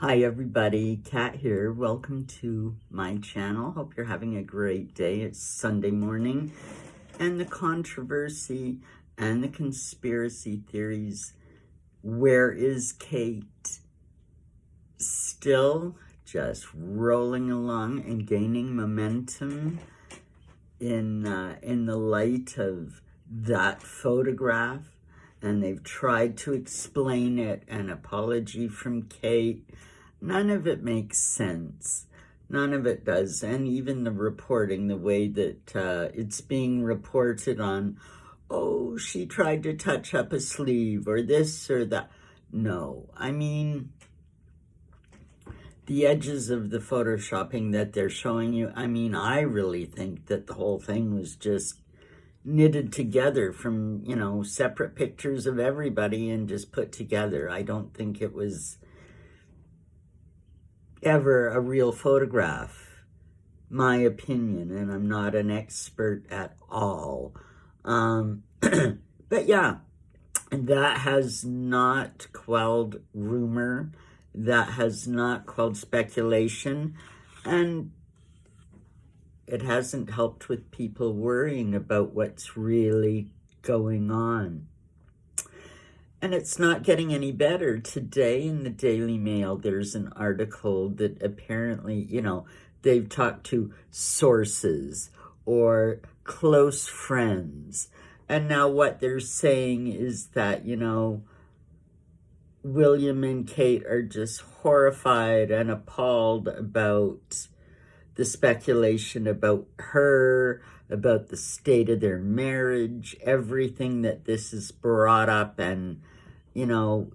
Hi everybody, Kat here. Welcome to my channel. Hope you're having a great day. It's Sunday morning, and the controversy and the conspiracy theories. Where is Kate? Still just rolling along and gaining momentum in the light of that photograph. And they've tried to explain it, an apology from Kate. None of it makes sense. None of it does. And even the reporting, the way that it's being reported on, oh, she tried to touch up a sleeve or this or that. No, I mean, the edges of the photoshopping that they're showing you, I mean, I really think that the whole thing was just knitted together from, separate pictures of everybody and just put together. I don't think it was ever a real photograph, my opinion, and I'm not an expert at all. But yeah, that has not quelled rumor, that has not quelled speculation, and it hasn't helped with people worrying about what's really going on. And it's not getting any better. Today in the Daily Mail, there's an article that apparently, they've talked to sources or close friends. And now what they're saying is that, William and Kate are just horrified and appalled about the speculation about her, about the state of their marriage, everything that this has brought up and,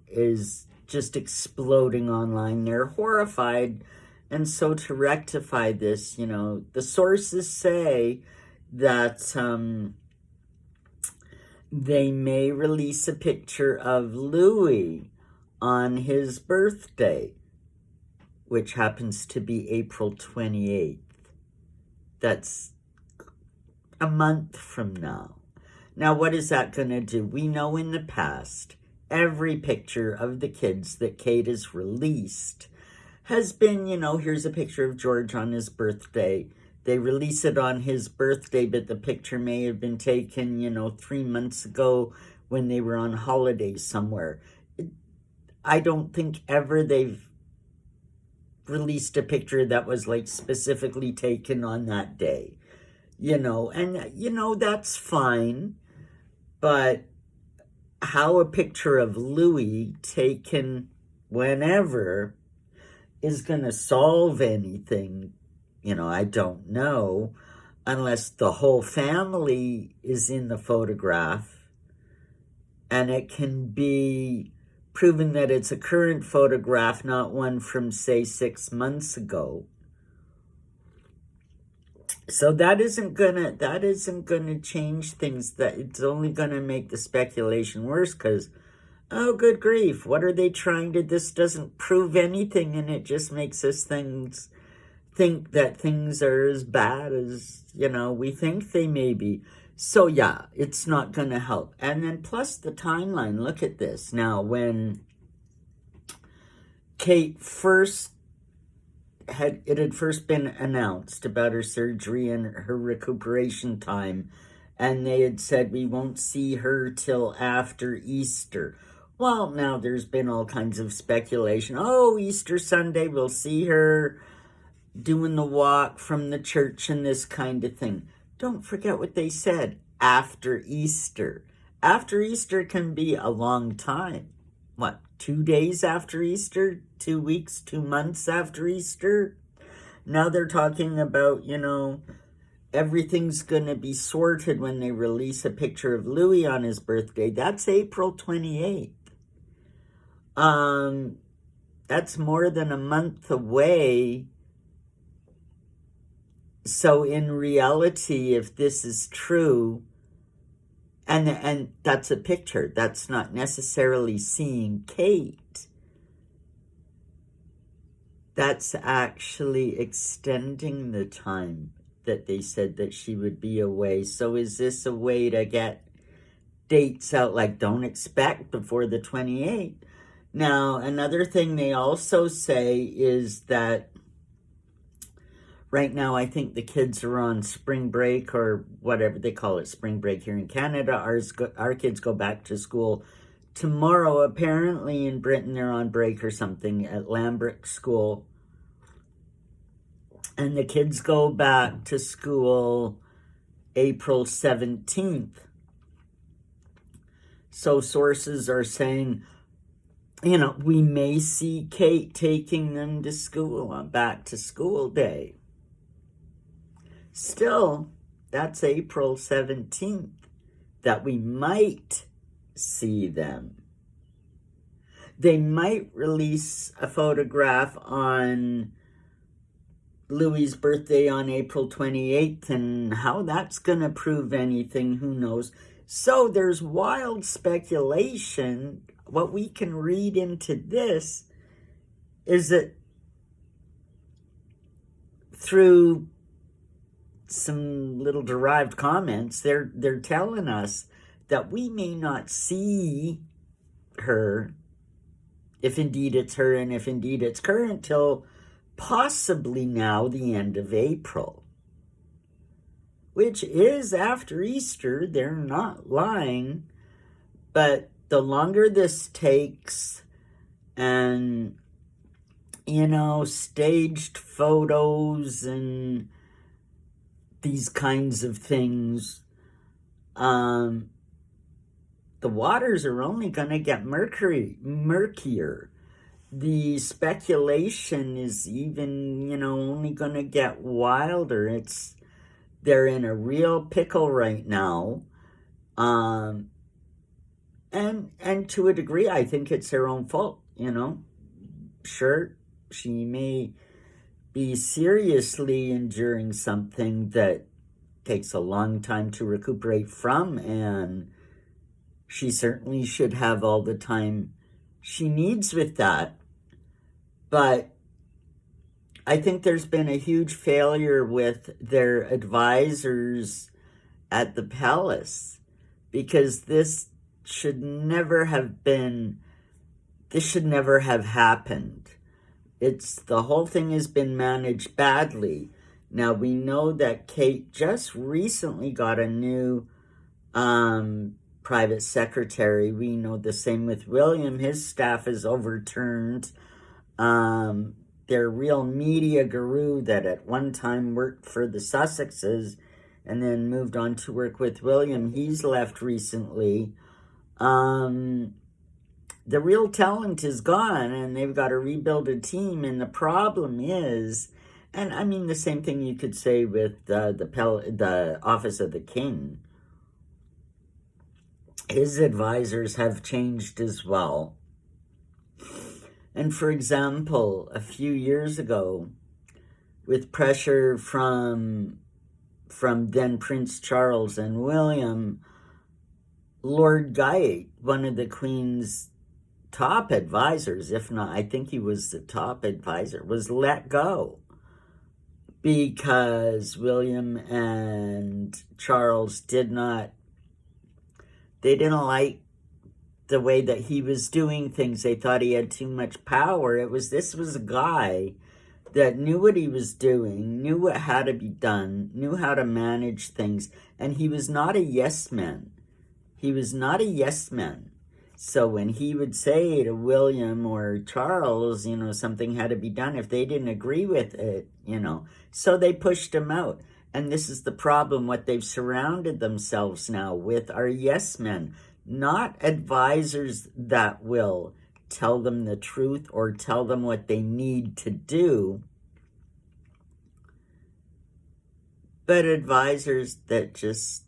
is just exploding online. They're horrified. And so to rectify this, the sources say that they may release a picture of Louis on his birthday, which happens to be April 28th. That's a month from now. Now, what is that going to do? We know in the past, every picture of the kids that Kate has released has been, here's a picture of George on his birthday. They release it on his birthday, but the picture may have been taken, 3 months ago when they were on holiday somewhere. I don't think ever they've released a picture that was like specifically taken on that day, and that's fine, but how a picture of Louis taken whenever is going to solve anything, I don't know, unless the whole family is in the photograph and it can be proven that it's a current photograph, not one from, say, 6 months ago. So that isn't gonna change things. That it's only gonna make the speculation worse, because, oh, good grief, what are they trying to, this doesn't prove anything, and it just makes us think that things are as bad as, we think they may be. So yeah, it's not gonna help. And then plus the timeline, look at this. Now, when Kate had first been announced about her surgery and her recuperation time, and they had said we won't see her till after Easter. Well, now there's been all kinds of speculation. Oh, Easter Sunday, we'll see her doing the walk from the church and this kind of thing. Don't forget what they said, after Easter. After Easter can be a long time. What, 2 days after Easter? 2 weeks, 2 months after Easter? Now they're talking about, everything's going to be sorted when they release a picture of Louis on his birthday. That's April 28th. That's more than a month away. So in reality, if this is true, and that's a picture, that's not necessarily seeing Kate. That's actually extending the time that they said that she would be away. So is this a way to get dates out, like don't expect before the 28th? Now, another thing they also say is that right now I think the kids are on spring break, or whatever they call it, spring break here in Canada. Our kids go back to school tomorrow. Apparently in Britain they're on break or something at Lambrick School. And the kids go back to school April 17th. So sources are saying, we may see Kate taking them to school on back to school day. Still, that's April 17th that we might see them. They might release a photograph on Louis's birthday on April 28th, and how that's going to prove anything, who knows. So there's wild speculation. What we can read into this is that through some little derived comments, they're telling us that we may not see her, if indeed it's her and if indeed it's current, till possibly now the end of April, which is after Easter. They're not lying. But the longer this takes, and staged photos and these kinds of things, the waters are only going to get murkier. The speculation is even, only going to get wilder. They're in a real pickle right now. And to a degree, I think it's their own fault, Sure, she may be seriously enduring something that takes a long time to recuperate from, and she certainly should have all the time she needs with that. But I think there's been a huge failure with their advisors at the palace, because this should never have happened. The whole thing has been managed badly. Now, we know that Kate just recently got a new private secretary. We know the same with William. His staff is overturned. Their real media guru that at one time worked for the Sussexes and then moved on to work with William, he's left recently. The real talent is gone, and they've got to rebuild a team. And the problem is, and I mean the same thing you could say with the Office of the King. His advisors have changed as well. And for example, a few years ago, with pressure from then Prince Charles and William, Lord Guy, one of the Queen's top advisors, if not, I think he was the top advisor, was let go because William and Charles didn't like the way that he was doing things. They thought he had too much power. This was a guy that knew what he was doing, knew what had to be done, knew how to manage things, and he was not a yes man. He was not a yes man. So when he would say to William or Charles, something had to be done, if they didn't agree with it, so they pushed him out. And this is the problem. What they've surrounded themselves now with are yes men, not advisors that will tell them the truth or tell them what they need to do, but advisors that just,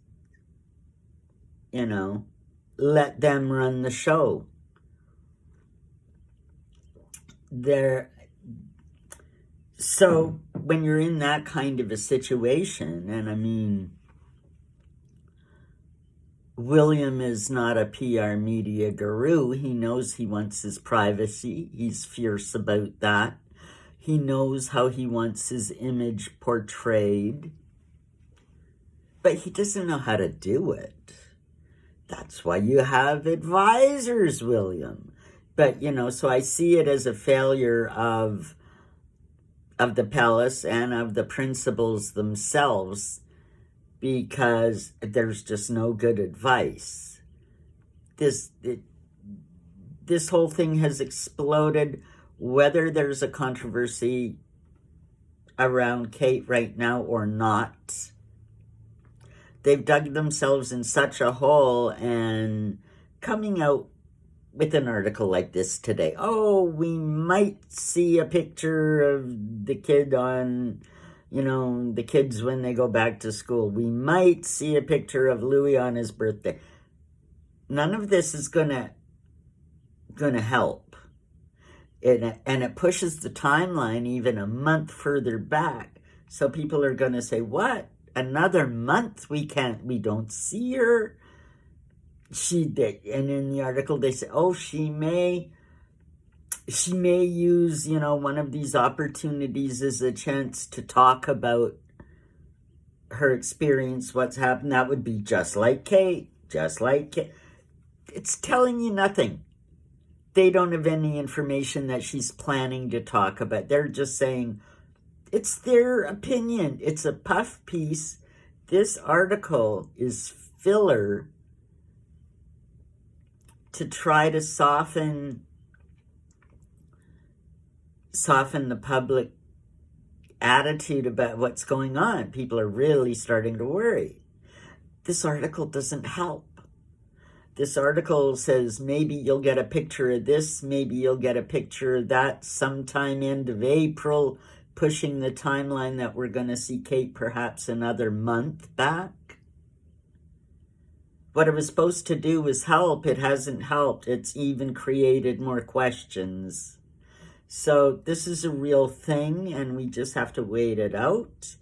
let them run the show. So when you're in that kind of a situation, and I mean, William is not a PR media guru. He knows he wants his privacy. He's fierce about that. He knows how he wants his image portrayed. But he doesn't know how to do it. That's why you have advisors, William. But, so I see it as a failure of the palace and of the principals themselves, because there's just no good advice. This whole thing has exploded. Whether there's a controversy around Kate right now or not, they've dug themselves in such a hole, and coming out with an article like this today, oh, we might see a picture of the kid on, the kids when they go back to school. We might see a picture of Louis on his birthday. None of this is gonna help. And it pushes the timeline even a month further back. So people are gonna say, what? Another month? We don't see her? And in the article they say, oh, she may use, one of these opportunities as a chance to talk about her experience, what's happened. That would be just like Kate. It's telling you nothing. They don't have any information that she's planning to talk about. They're just saying it's their opinion. It's a puff piece. This article is filler to try to soften the public attitude about what's going on. People are really starting to worry. This article doesn't help. This article says maybe you'll get a picture of this, maybe you'll get a picture of that sometime end of April, pushing the timeline that we're going to see Kate perhaps another month back. What it was supposed to do was help. It hasn't helped. It's even created more questions. So this is a real thing, and we just have to wait it out.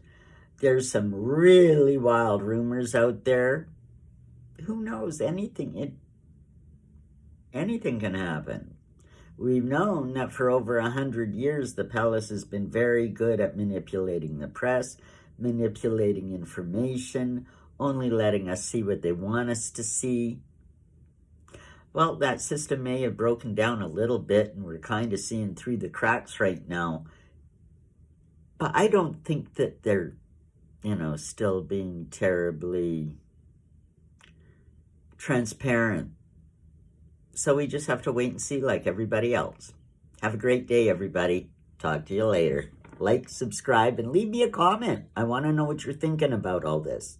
There's some really wild rumors out there. Who knows? Anything can happen. We've known that for over 100 years, the palace has been very good at manipulating the press, manipulating information, only letting us see what they want us to see. Well, that system may have broken down a little bit, and we're kind of seeing through the cracks right now. But I don't think that they're, still being terribly transparent. So we just have to wait and see like everybody else. Have a great day, everybody. Talk to you later. Like, subscribe, and leave me a comment. I want to know what you're thinking about all this.